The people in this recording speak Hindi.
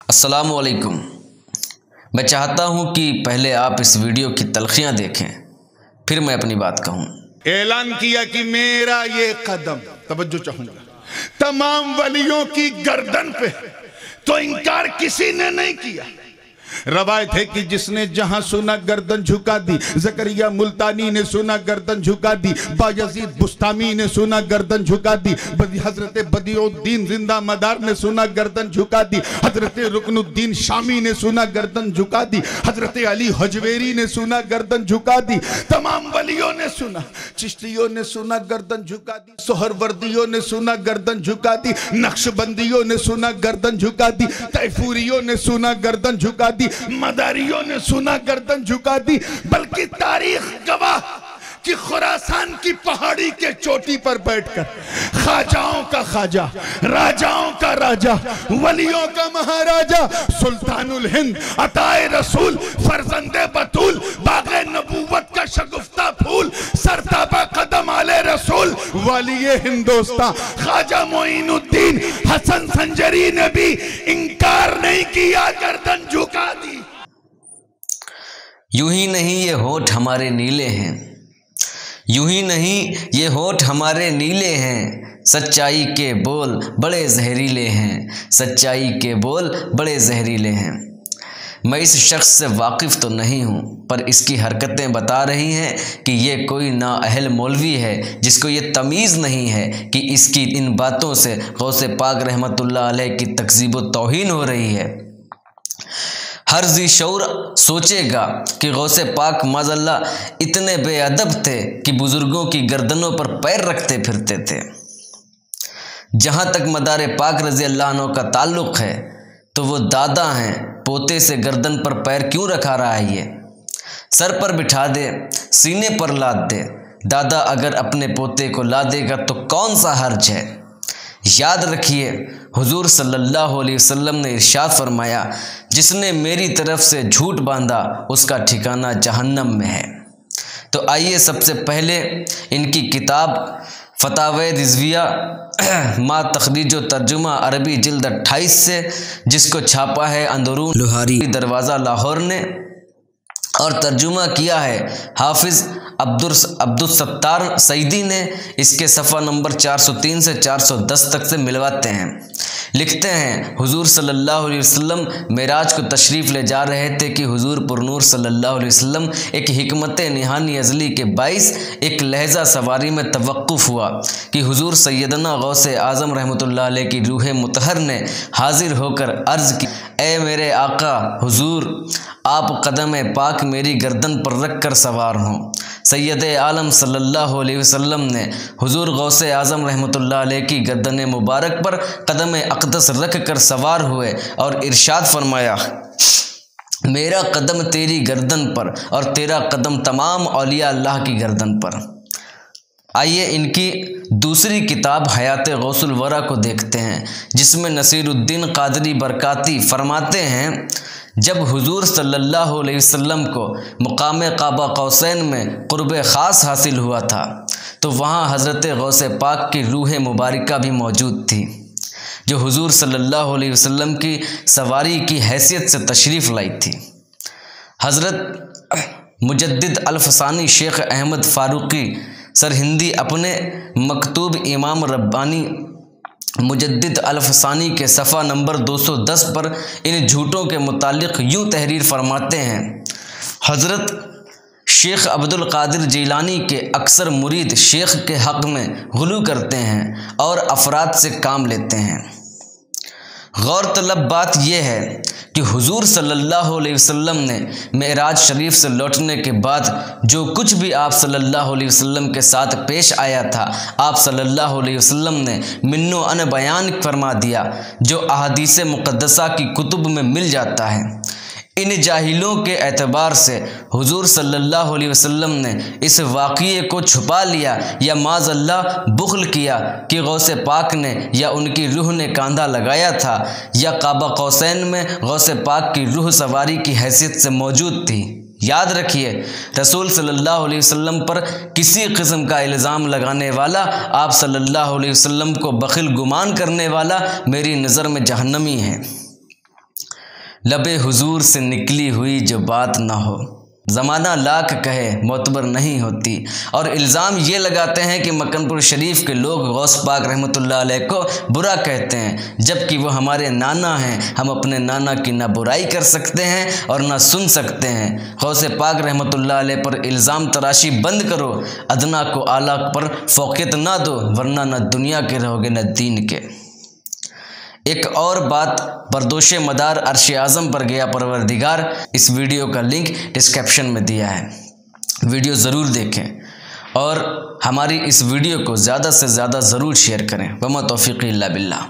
अस्सलामुअलैकुम। मैं चाहता हूं कि पहले आप इस वीडियो की तलखियां देखें, फिर मैं अपनी बात कहूं। ऐलान किया कि मेरा ये कदम, तवज्जो चाहूंगा, तमाम वलियों की गर्दन पे, तो इनकार किसी ने नहीं किया। रवायत है कि जिसने जहां सुना गर्दन झुका दी। ज़करिया मुल्तानी ने सुना गर्दन झुका दी, बायजीद बुस्तामी ने सुना गर्दन झुका दी, हजरत बदियुद्दीन जिंदा मदार ने सुना गर्दन झुका दी, हजरत रुकनुद्दीन शामी ने सुना गर्दन झुका दी, हजरत अली हजवेरी ने सुना गर्दन झुका दी, तमाम वलियों ने सुना, चिश्तियों ने सुना गर्दन झुका दी, सोहरवर्दियों ने सुना गर्दन झुका दी, नक्शबंदियों ने सुना गर्दन झुका दी, तैफूरियों ने सुना गर्दन झुका दी, मदारियों ने सुना गर्दन झुका दी। बल्कि तारीख गवाह कि खुरासान की पहाड़ी के चोटी पर बैठकर ख्वाजाओं का ख्वाजा, राजाओं का राजा, वलियों का महाराजा, सुल्तानुल हिंद, अताए रसूल, फरजंदे बतूल, बागे नबूवत का शगुफ्ता फूल, सरताबा कदम आले रसूल, वलिये हिंदोस्तां ख्वाजा मोइनुद्दीन हसन संजरी ने भी इंकार नहीं किया, गर्दन झुका दी। यूं ही नहीं ये होठ हमारे नीले हैं, यूं ही नहीं ये होठ हमारे नीले हैं, सच्चाई के बोल बड़े जहरीले हैं, सच्चाई के बोल बड़े जहरीले हैं। मैं इस शख्स से वाकिफ़ तो नहीं हूँ, पर इसकी हरकतें बता रही हैं कि ये कोई नाअहल मौलवी है जिसको ये तमीज़ नहीं है कि इसकी इन बातों से गौसे पाक रहमतुल्लाह अलैह की तकज़ीब व तौहीन हो रही है। हर ज़ी शऊर सोचेगा कि गौसे पाक माज़अल्लाह इतने बेअदब थे कि बुज़ुर्गों की गर्दनों पर पैर रखते फिरते थे। जहाँ तक मदार पाक रज़ी अल्लाह अन्हु का ताल्लुक़ है तो वो दादा हैं, पोते से गर्दन पर पैर क्यों रखा रहा है? ये सर पर बिठा दे, सीने पर लाद दे। दादा अगर अपने पोते को ला देगा तो कौन सा हर्ज है? याद रखिए, हुजूर सल्लल्लाहु अलैहि वसल्लम ने इरशाद फरमाया, जिसने मेरी तरफ से झूठ बांधा उसका ठिकाना जहन्नम में है। तो आइए सबसे पहले इनकी किताब फतावे रिज़विया मा तखरीज व तर्जुमा अरबी जिल्द 28 से, जिसको छापा है अंदरून लोहारी दरवाज़ा लाहौर ने और तर्जुमा किया है हाफिज़ अब्दुलसत्तार सईदी ने, इसके सफ़ा नंबर 403 से 410 तक से मिलवाते हैं। लिखते हैं, हुजूर सल्लल्लाहु अलैहि वसल्लम मेराज को तशरीफ़ ले जा रहे थे कि हुजूर पुरनूर सल्लल्लाहु अलैहि वसल्लम एक हिकमत निहानी अज़ली के बाइस एक लहज़ा सवारी में तवक्कुफ़ हुआ कि हुजूर सैयदना गौसे आज़म रहमतुल्लाह अलैह की रूह मुतहर ने हाजिर होकर अर्ज़ की, ए मेरे आका हुजूर, आप कदम पाक मेरी गर्दन पर रख कर सवार हों। सैयद आलम सल्लल्लाहु अलैहि वसल्लम ने हुजूर गौसे आज़म रहमतुल्लाह अलैह की गर्दन मुबारक पर कदम अक़दस रख कर सवार हुए और इरशाद फरमाया, मेरा कदम तेरी गर्दन पर और तेरा कदम तमाम औलिया अल्लाह की गर्दन पर। आइए इनकी दूसरी किताब हयात गौसुल वरा को देखते हैं, जिसमें नसीरुद्दीन क़ादरी बरकाती फरमाते हैं, जब हुजूर सल्लल्लाहु अलैहि वसल्लम को मुकाम काबा कौसैन में क़ुर्ब ख़ास हासिल हुआ था तो वहाँ हज़रत गौसे पाक की रूह मुबारका भी मौजूद थी, जो हुजूर सल्लल्लाहु अलैहि वसल्लम की सवारी की हैसियत से तशरीफ़ लाई थी। हज़रत मुजद्दिद अल-फसानी शेख अहमद फ़ारूक़ी सरहिंदी अपने मकतूब इमाम रब्बानी मुजद्दिद अल-फसानी के सफ़ा नंबर 210 पर इन झूठों के मुतालिक यूँ तहरीर फरमाते हैं, हज़रत शेख अब्दुल क़ादिर जीलानी के अक्सर मुरीद शेख के हक़ में गुलू करते हैं और अफराद से काम लेते हैं। गौरतलब बात यह है कि हुजूर सल्लल्लाहु अलैहि वसल्लम ने मेराज शरीफ से लौटने के बाद जो कुछ भी आप सल्लल्लाहु अलैहि वसल्लम के साथ पेश आया था, आप सल्लल्लाहु अलैहि वसल्लम ने मिन्नो अन बयान फरमा दिया, जो अहादीस मुक़द्दसा की कुतुब में मिल जाता है। इन जाहिलों के एतबार से हुजूर सल्लल्लाहु अलैहि वसल्लम ने इस वाक़ये को छुपा लिया या माज़अल्लाह बुख़्ल किया कि गौसे पाक ने या उनकी रूह ने कांधा लगाया था या काबा कौसैन में गौसे पाक की रूह सवारी की हैसियत से मौजूद थी। याद रखिए, रसूल सल्लल्लाहु अलैहि वसल्लम पर किसी किस्म का इल्ज़ाम लगाने वाला, आप सल्लल्लाहु अलैहि वसल्लम को बख़िल गुमान करने वाला मेरी नज़र में जहन्नमी है। लबे हुजूर से निकली हुई जो बात ना हो। ज़माना लाख कहे मोतबर नहीं होती। और इल्ज़ाम ये लगाते हैं कि मक्कनपुर शरीफ के लोग गौस पाक रहमतुल्लाह अलैह को बुरा कहते हैं, जबकि वो हमारे नाना हैं। हम अपने नाना की ना बुराई कर सकते हैं और ना सुन सकते हैं। गौस पाक रहमतुल्लाह अलैह पर इल्ज़ाम तराशी बंद करो, अदना को आला पर फ़ौक़ियत ना दो, वरना न दुनिया के रहोगे न दीन के। एक और बात, बरदोश मदार अर्श आज़म पर गया परवरदिगार, इस वीडियो का लिंक डिस्क्रिप्शन में दिया है। वीडियो ज़रूर देखें और हमारी इस वीडियो को ज़्यादा से ज़्यादा ज़रूर शेयर करें। वमा तौफ़ीक़ी इल्ला बिल्लाह।